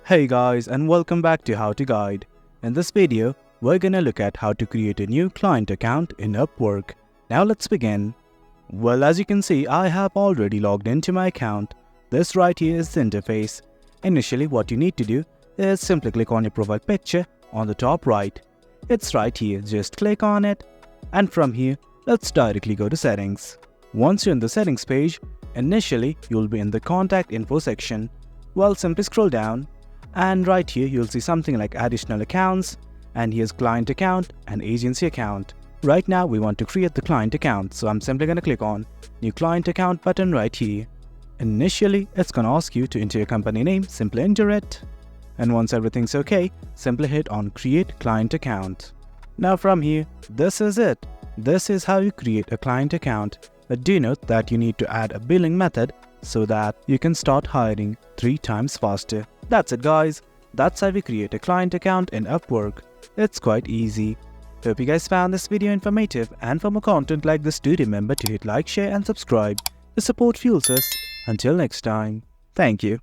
Hey guys, and welcome back to How to Guide. In this video, we're gonna look at how to create a new client account in Upwork. Now let's begin. Well, as you can see, I have already logged into my account. This right here is the interface. Initially, what you need to do is simply click on your profile picture on the top right. It's right here, just click on it. And from here, let's directly go to settings. Once you're in the settings page, initially you'll be in the contact info section. Well, simply scroll down. And right here you'll see something like additional accounts, and here's client account and agency account. Right now we want to create the client account, so I'm simply going to click on new client account button right here. Initially it's going to ask you to enter your company name, simply enter it. And once everything's okay, simply hit on create client account. Now from here, this is it. This is how you create a client account. But do note that you need to add a billing method so that you can start hiring 3 times faster. That's it guys, that's how we create a client account in Upwork. It's quite easy. Hope you guys found this video informative, and for more content like this, do remember to hit like, share and subscribe. The support fuels us. Until next time, thank you.